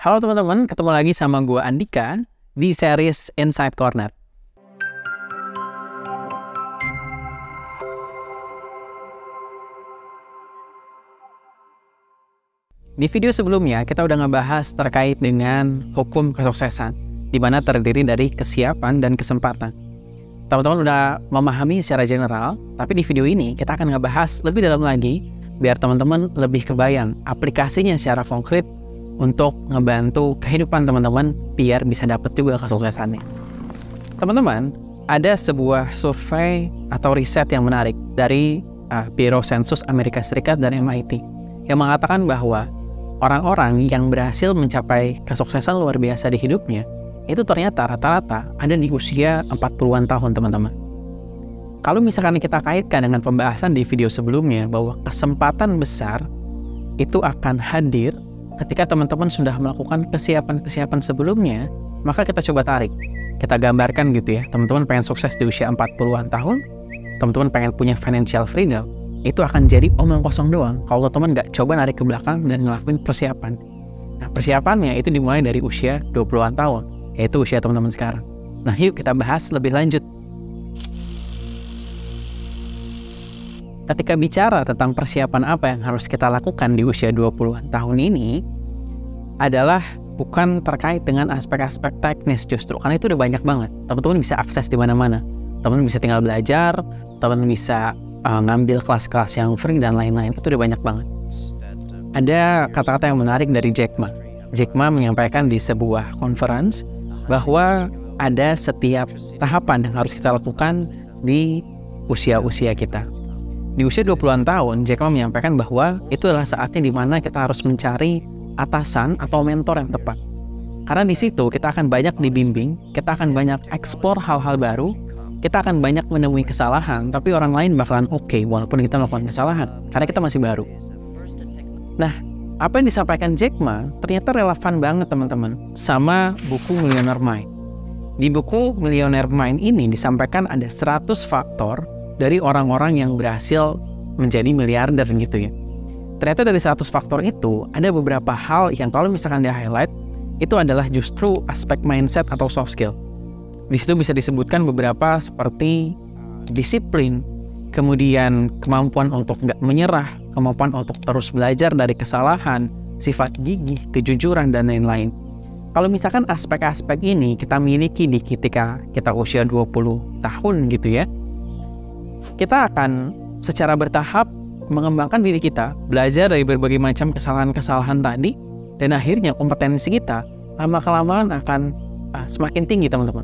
Halo teman-teman, ketemu lagi sama gue Andika di series Inside Corner. Di video sebelumnya kita udah ngebahas terkait dengan hukum kesuksesan, di mana terdiri dari kesiapan dan kesempatan. Teman-teman udah memahami secara general, tapi di video ini kita akan ngebahas lebih dalam lagi, biar teman-teman lebih kebayang aplikasinya secara konkret untuk ngebantu kehidupan teman-teman biar bisa dapat juga kesuksesannya. Teman-teman, ada sebuah survei atau riset yang menarik dari Biro Sensus Amerika Serikat dan MIT yang mengatakan bahwa orang-orang yang berhasil mencapai kesuksesan luar biasa di hidupnya itu ternyata rata-rata ada di usia 40-an tahun, teman-teman. Kalau misalkan kita kaitkan dengan pembahasan di video sebelumnya bahwa kesempatan besar itu akan hadir ketika teman-teman sudah melakukan kesiapan-kesiapan sebelumnya, maka kita coba tarik. Kita gambarkan gitu ya, teman-teman pengen sukses di usia 40-an tahun, teman-teman pengen punya financial freedom, itu akan jadi omong kosong doang kalau teman nggak coba narik ke belakang dan ngelakuin persiapan. Nah, persiapannya itu dimulai dari usia 20-an tahun, yaitu usia teman-teman sekarang. Nah, yuk kita bahas lebih lanjut. Ketika bicara tentang persiapan apa yang harus kita lakukan di usia 20-an tahun ini, adalah bukan terkait dengan aspek-aspek teknis justru, karena itu udah banyak banget. Teman-teman bisa akses di mana-mana. Teman-teman bisa tinggal belajar, teman-teman bisa ngambil kelas-kelas yang free dan lain-lain. Itu udah banyak banget. Ada kata-kata yang menarik dari Jack Ma. Jack Ma menyampaikan di sebuah conference bahwa ada setiap tahapan yang harus kita lakukan di usia-usia kita. Di usia 20-an tahun, Jack Ma menyampaikan bahwa itu adalah saatnya di mana kita harus mencari atasan atau mentor yang tepat. Karena di situ kita akan banyak dibimbing, kita akan banyak eksplor hal-hal baru, kita akan banyak menemui kesalahan, tapi orang lain bakalan oke walaupun kita melakukan kesalahan, karena kita masih baru. Nah, apa yang disampaikan Jack Ma ternyata relevan banget teman-teman sama buku Millionaire Mind. Di buku Millionaire Mind ini disampaikan ada 100 faktor dari orang-orang yang berhasil menjadi miliarder gitu ya. Ternyata dari 100 faktor itu ada beberapa hal yang kalau misalkan dia highlight itu adalah justru aspek mindset atau soft skill. Di situ bisa disebutkan beberapa seperti disiplin, kemudian kemampuan untuk nggak menyerah, kemampuan untuk terus belajar dari kesalahan, sifat gigih, kejujuran, dan lain-lain. Kalau misalkan aspek-aspek ini kita miliki di ketika kita usia 20 tahun gitu ya, kita akan secara bertahap mengembangkan diri kita, belajar dari berbagai macam kesalahan-kesalahan tadi, dan akhirnya kompetensi kita lama-kelamaan akan semakin tinggi, teman-teman.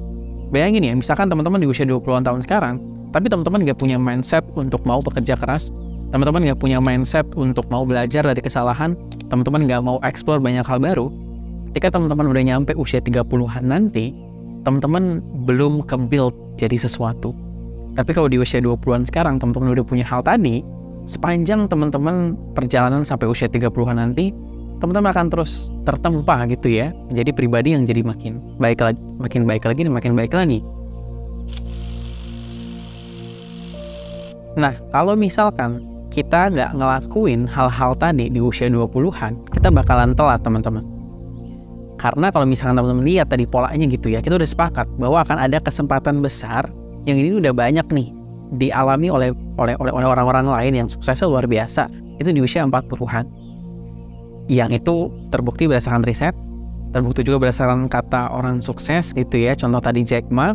Bayangin ya, misalkan teman-teman di usia 20-an tahun sekarang, tapi teman-teman nggak punya mindset untuk mau bekerja keras, teman-teman nggak punya mindset untuk mau belajar dari kesalahan, teman-teman nggak mau explore banyak hal baru, ketika teman-teman udah nyampe usia 30-an nanti, teman-teman belum ke-build jadi sesuatu. Tapi kalau di usia 20-an sekarang, teman-teman udah punya hal tadi, sepanjang teman-teman perjalanan sampai usia 30-an nanti, teman-teman akan terus tertempa gitu ya, menjadi pribadi yang jadi makin baik lagi, dan makin baik lagi. Nah, kalau misalkan kita nggak ngelakuin hal-hal tadi di usia 20-an, kita bakalan telat, teman-teman. Karena kalau misalkan teman-teman lihat tadi polanya gitu ya, kita udah sepakat bahwa akan ada kesempatan besar yang ini udah banyak nih dialami oleh orang-orang lain yang suksesnya luar biasa itu di usia 40-an. Yang itu terbukti berdasarkan riset, terbukti juga berdasarkan kata orang sukses gitu ya, contoh tadi Jack Ma.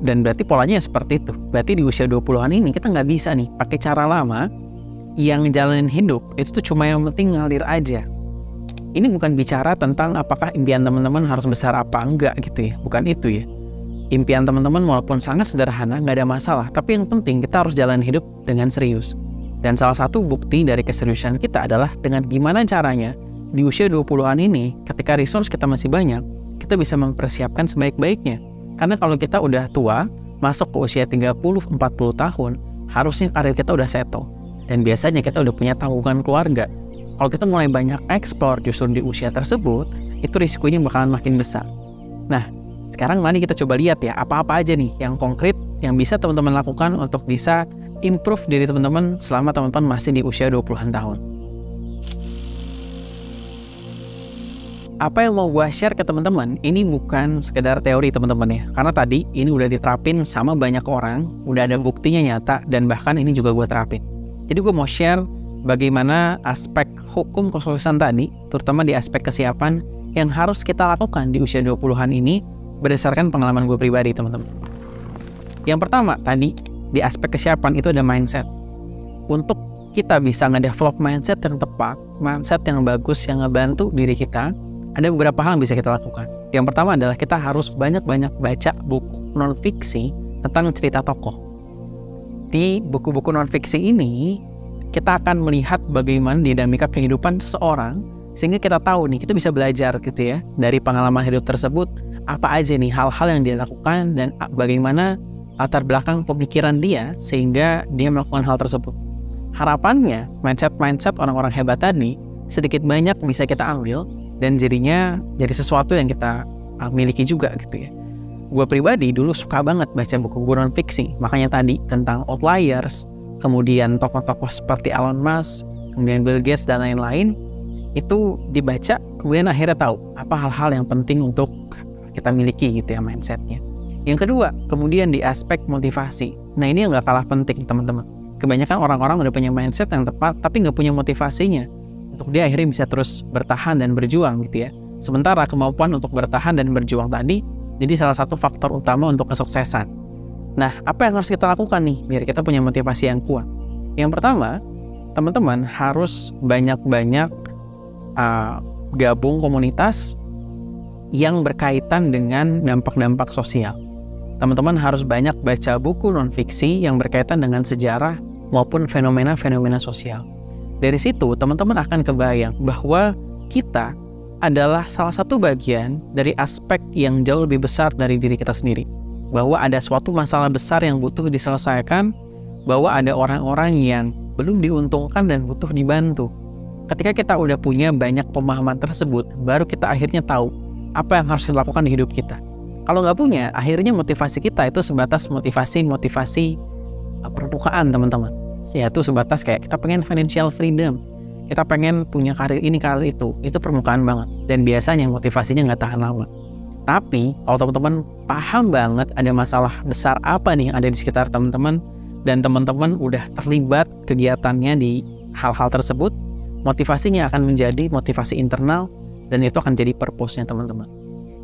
Dan berarti polanya seperti itu. Berarti di usia 20-an ini kita nggak bisa nih pakai cara lama yang ngejalanin hidup, itu tuh cuma yang penting ngalir aja. Ini bukan bicara tentang apakah impian teman-teman harus besar apa enggak gitu ya, bukan itu ya. Impian teman-teman walaupun sangat sederhana, nggak ada masalah. Tapi yang penting kita harus jalan hidup dengan serius. Dan salah satu bukti dari keseriusan kita adalah dengan gimana caranya di usia 20-an ini, ketika resource kita masih banyak, kita bisa mempersiapkan sebaik-baiknya. Karena kalau kita udah tua, masuk ke usia 30-40 tahun, harusnya karir kita udah settle. Dan biasanya kita udah punya tanggungan keluarga. Kalau kita mulai banyak explore justru di usia tersebut, itu risikonya bakalan makin besar. Nah, sekarang mari kita coba lihat ya, apa-apa aja nih yang konkret yang bisa teman-teman lakukan untuk bisa improve diri teman-teman selama teman-teman masih di usia 20-an tahun. Apa yang mau gue share ke teman-teman, ini bukan sekedar teori teman-teman ya. Karena tadi ini udah diterapin sama banyak orang, udah ada buktinya nyata, dan bahkan ini juga gue terapin. Jadi gue mau share bagaimana aspek hukum kesuksesan tadi, terutama di aspek kesiapan yang harus kita lakukan di usia 20-an ini berdasarkan pengalaman gue pribadi teman-teman. Yang pertama tadi, di aspek kesiapan itu ada mindset. Untuk kita bisa nge-develop mindset yang tepat, mindset yang bagus, yang ngebantu diri kita, ada beberapa hal yang bisa kita lakukan. Yang pertama adalah kita harus banyak-banyak baca buku non-fiksi tentang cerita tokoh. Di buku-buku non-fiksi ini, kita akan melihat bagaimana dinamika kehidupan seseorang, sehingga kita tahu nih, kita bisa belajar gitu ya, dari pengalaman hidup tersebut, apa aja nih hal-hal yang dia lakukan, dan bagaimana latar belakang pemikiran dia, sehingga dia melakukan hal tersebut. Harapannya, mindset-mindset orang-orang hebat tadi, sedikit banyak bisa kita ambil, dan jadinya jadi sesuatu yang kita miliki juga gitu ya. Gue pribadi dulu suka banget baca buku non-fiksi, makanya tadi tentang outliers, kemudian tokoh-tokoh seperti Elon Musk, kemudian Bill Gates dan lain-lain, itu dibaca, kemudian akhirnya tahu apa hal-hal yang penting untuk kita miliki gitu ya mindsetnya. Yang kedua, kemudian di aspek motivasi. Nah ini yang gak kalah penting teman-teman. Kebanyakan orang-orang udah punya mindset yang tepat, tapi nggak punya motivasinya untuk dia akhirnya bisa terus bertahan dan berjuang gitu ya. Sementara kemampuan untuk bertahan dan berjuang tadi jadi salah satu faktor utama untuk kesuksesan. Nah, apa yang harus kita lakukan nih biar kita punya motivasi yang kuat? Yang pertama, teman-teman harus banyak-banyak gabung komunitas yang berkaitan dengan dampak-dampak sosial. Teman-teman harus banyak baca buku non-fiksi yang berkaitan dengan sejarah maupun fenomena-fenomena sosial. Dari situ, teman-teman akan kebayang bahwa kita adalah salah satu bagian dari aspek yang jauh lebih besar dari diri kita sendiri. Bahwa ada suatu masalah besar yang butuh diselesaikan, bahwa ada orang-orang yang belum diuntungkan dan butuh dibantu. Ketika kita udah punya banyak pemahaman tersebut, baru kita akhirnya tahu apa yang harus dilakukan di hidup kita. Kalau nggak punya, akhirnya motivasi kita itu sebatas motivasi permukaan teman-teman. Yaitu sebatas kayak kita pengen financial freedom, kita pengen punya karir ini, karir itu permukaan banget. Dan biasanya motivasinya nggak tahan lama. Tapi kalau teman-teman paham banget ada masalah besar apa nih yang ada di sekitar teman-teman, dan teman-teman udah terlibat kegiatannya di hal-hal tersebut, motivasinya akan menjadi motivasi internal, dan itu akan jadi purpose-nya teman-teman.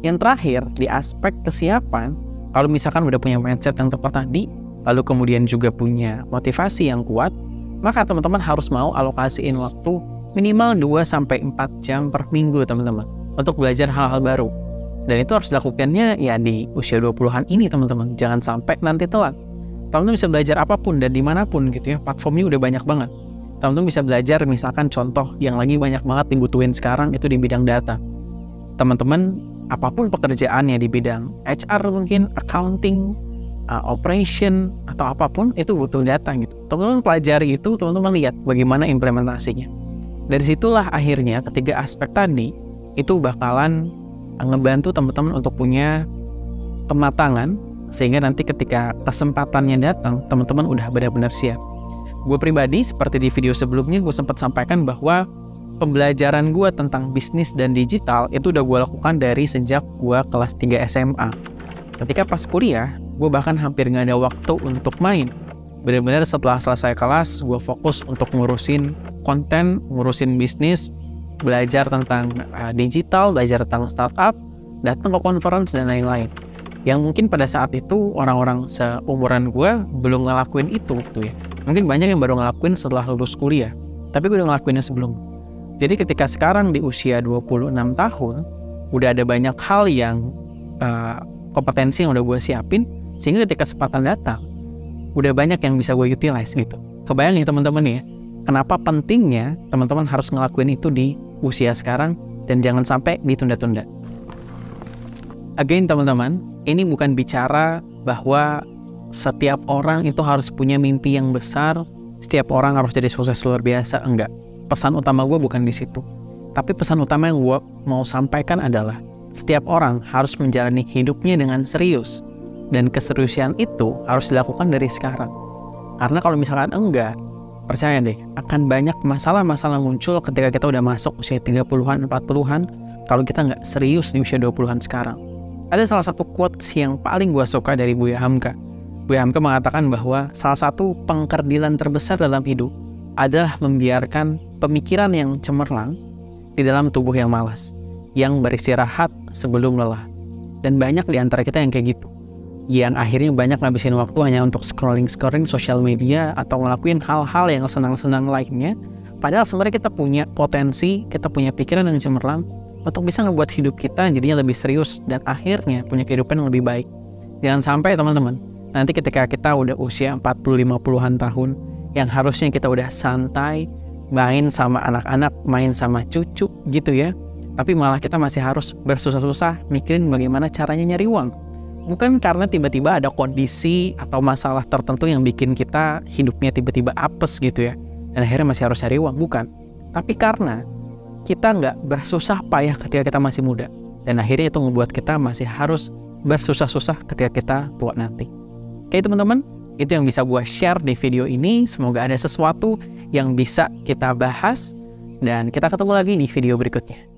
Yang terakhir, di aspek kesiapan, kalau misalkan udah punya mindset yang tepat tadi, lalu kemudian juga punya motivasi yang kuat, maka teman-teman harus mau alokasiin waktu minimal 2-4 jam per minggu teman-teman untuk belajar hal-hal baru. Dan itu harus dilakukannya ya di usia 20-an ini teman-teman, jangan sampai nanti telat. Teman-teman bisa belajar apapun dan dimanapun gitu ya, platformnya udah banyak banget. Teman-teman bisa belajar misalkan contoh yang lagi banyak banget dibutuhin sekarang itu di bidang data. Teman-teman apapun pekerjaannya di bidang HR mungkin, accounting, operation, atau apapun itu butuh data gitu. Teman-teman pelajari itu, teman-teman lihat bagaimana implementasinya. Dari situlah akhirnya ketiga aspek tadi itu bakalan ngebantu teman-teman untuk punya kematangan, sehingga nanti ketika kesempatannya datang, teman-teman udah benar-benar siap. Gue pribadi, seperti di video sebelumnya gue sempat sampaikan bahwa pembelajaran gue tentang bisnis dan digital itu udah gue lakukan dari sejak gue kelas 3 SMA. Ketika pas kuliah, gue bahkan hampir nggak ada waktu untuk main. Benar-benar setelah selesai kelas, gue fokus untuk ngurusin konten, ngurusin bisnis, belajar tentang digital, belajar tentang startup, datang ke conference dan lain-lain. Yang mungkin pada saat itu orang-orang seumuran gue belum ngelakuin itu gitu ya. Mungkin banyak yang baru ngelakuin setelah lulus kuliah, tapi gue udah ngelakuinnya sebelum. Jadi ketika sekarang di usia 26 tahun, udah ada banyak hal yang kompetensi yang udah gue siapin, sehingga ketika kesempatan datang, udah banyak yang bisa gue utilize gitu. Kebayang nih teman-teman ya, kenapa pentingnya teman-teman harus ngelakuin itu di usia sekarang, dan jangan sampai ditunda-tunda. Again teman-teman, ini bukan bicara bahwa setiap orang itu harus punya mimpi yang besar, setiap orang harus jadi sukses luar biasa, enggak. Pesan utama gue bukan di situ. Tapi pesan utama yang gue mau sampaikan adalah setiap orang harus menjalani hidupnya dengan serius, dan keseriusan itu harus dilakukan dari sekarang. Karena kalau misalkan enggak, percaya deh, akan banyak masalah-masalah muncul ketika kita udah masuk usia 30-an, 40-an, kalau kita nggak serius di usia 20-an sekarang. Ada salah satu quotes yang paling gue suka dari Buya Hamka. Buya Hamka mengatakan bahwa salah satu pengkerdilan terbesar dalam hidup adalah membiarkan pemikiran yang cemerlang di dalam tubuh yang malas, yang beristirahat sebelum lelah. Dan banyak di antara kita yang kayak gitu, yang akhirnya banyak ngabisin waktu hanya untuk scrolling sosial media atau ngelakuin hal-hal yang senang-senang lainnya. Padahal sebenarnya kita punya potensi, kita punya pikiran yang cemerlang untuk bisa ngebuat hidup kita jadinya lebih serius dan akhirnya punya kehidupan yang lebih baik. Jangan sampai teman-teman, nanti ketika kita udah usia 40-50-an tahun, yang harusnya kita udah santai, main sama anak-anak, main sama cucu gitu ya, tapi malah kita masih harus bersusah-susah mikirin bagaimana caranya nyari uang. Bukan karena tiba-tiba ada kondisi atau masalah tertentu yang bikin kita hidupnya tiba-tiba apes gitu ya, dan akhirnya masih harus cari uang, bukan. Tapi karena kita nggak bersusah payah ketika kita masih muda, dan akhirnya itu membuat kita masih harus bersusah-susah ketika kita tua nanti. Oke teman-teman, itu yang bisa gue share di video ini. Semoga ada sesuatu yang bisa kita bahas, dan kita ketemu lagi di video berikutnya.